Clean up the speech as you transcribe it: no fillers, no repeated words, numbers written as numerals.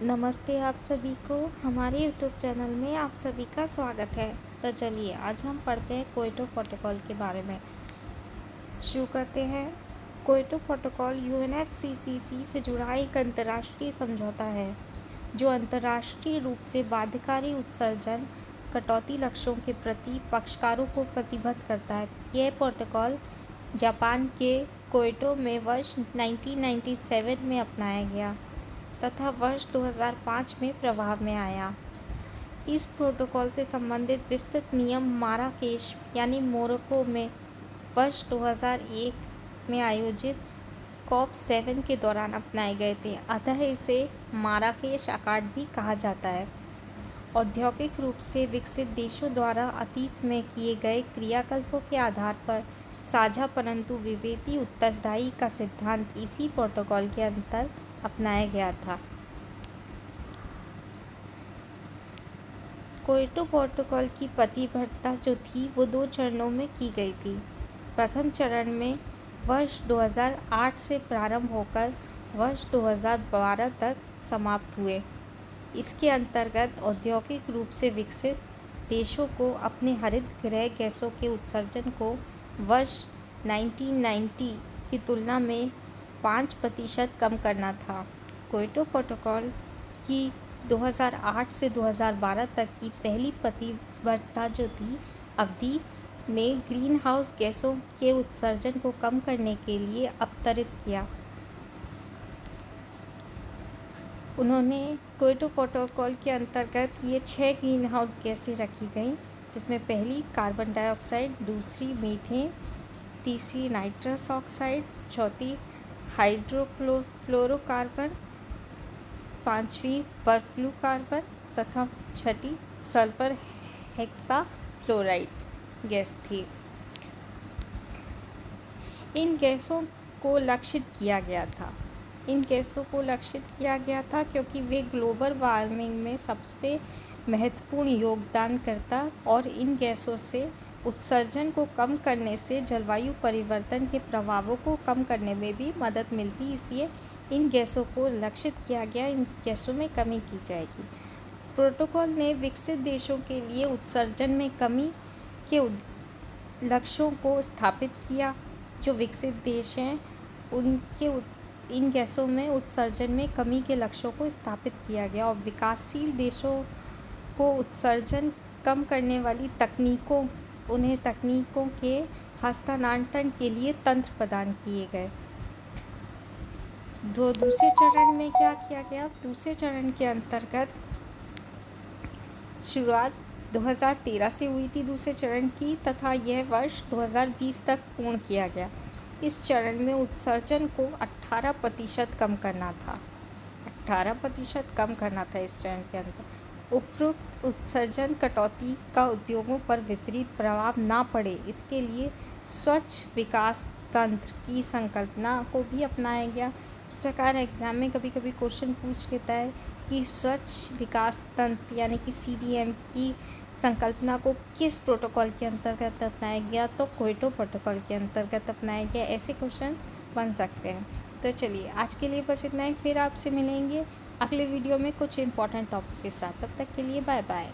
नमस्ते आप सभी को हमारे यूट्यूब चैनल में आप सभी का स्वागत है। तो चलिए आज हम पढ़ते हैं क्योटो प्रोटोकॉल के बारे में। शुरू करते हैं। क्योटो प्रोटोकॉल यूएनएफसीसीसी से जुड़ा एक अंतर्राष्ट्रीय समझौता है जो अंतर्राष्ट्रीय रूप से बाध्यकारी उत्सर्जन कटौती लक्ष्यों के प्रति पक्षकारों को प्रतिबद्ध करता है। यह प्रोटोकॉल जापान के क्योटो में वर्ष 1997 में अपनाया गया तथा वर्ष 2005 में प्रभाव में आया। इस प्रोटोकॉल से संबंधित विस्तृत नियम माराकेश यानी मोरक्को में वर्ष 2001 में आयोजित COP7 के दौरान अपनाए गए थे, अतः इसे माराकेश अकॉर्ड भी कहा जाता है। औद्योगिक रूप से विकसित देशों द्वारा अतीत में किए गए क्रियाकलापों के आधार पर साझा परंतु विवेकी उत्तरदायी का सिद्धांत इसी प्रोटोकॉल के अंतर अपनाया गया था। क्योटो प्रोटोकॉल की प्रतिबद्धता जो थी वो 2 चरणों में की गई थी। प्रथम चरण में वर्ष 2008 से प्रारंभ होकर वर्ष 2012 तक समाप्त हुए। इसके अंतर्गत औद्योगिक रूप से विकसित देशों को अपने हरित गृह गैसों के उत्सर्जन को वर्ष 1990 की तुलना में 5% कम करना था। क्योटो प्रोटोकॉल की 2008 से 2012 तक की पहली प्रतिबद्धता जो थी अवधि ने ग्रीन हाउस गैसों के उत्सर्जन को कम करने के लिए अवतरित किया। उन्होंने क्योटो प्रोटोकॉल के अंतर्गत ये 6 ग्रीन हाउस गैसें रखी गई, जिसमें पहली कार्बन डाइऑक्साइड, दूसरी मीथेन, तीसरी नाइट्रस ऑक्साइड, चौथी हाइड्रोफ्लोरोकार्बन, पांचवी परफ्लूकार्बन तथा छठी सल्फर हेक्साफ्लोराइड गैस थी। इन गैसों को लक्षित किया गया था क्योंकि वे ग्लोबल वार्मिंग में सबसे महत्वपूर्ण योगदानकर्ता और इन गैसों से उत्सर्जन को कम करने से जलवायु परिवर्तन के प्रभावों को कम करने में भी मदद मिलती, इसलिए इन गैसों को लक्षित किया गया। इन गैसों में कमी की जाएगी। प्रोटोकॉल ने विकसित देशों के लिए उत्सर्जन में कमी के लक्ष्यों को स्थापित किया। जो विकसित देश हैं उनके इन गैसों में उत्सर्जन में कमी के लक्ष्यों को स्थापित किया गया और विकासशील देशों को उत्सर्जन कम करने वाली तकनीकों के हस्तांतरण के लिए तंत्र प्रदान किए गए। दूसरे चरण में क्या किया गया? दूसरे चरण के अंतर्गत शुरुआत 2013 से हुई थी दूसरे चरण की तथा यह वर्ष 2020 तक पूर्ण किया गया। इस चरण में उत्सर्जन को 18% कम करना था। 18% कम करना था इस चरण के अंदर। उपरोक्त उत्सर्जन कटौती का उद्योगों पर विपरीत प्रभाव ना पड़े, इसके लिए स्वच्छ विकास तंत्र की संकल्पना को भी अपनाया गया। इस प्रकार एग्जाम में कभी कभी क्वेश्चन पूछ लेता है कि स्वच्छ विकास तंत्र यानी कि CDM की संकल्पना को किस प्रोटोकॉल के अंतर्गत अपनाया गया? तो क्योटो प्रोटोकॉल के अंतर्गत अपनाया गया। ऐसे क्वेश्चंस बन सकते हैं। तो चलिए आज के लिए बस इतना ही, फिर आपसे मिलेंगे अगले वीडियो में कुछ इंपॉर्टेंट टॉपिक के साथ। तब तक के लिए बाय बाय।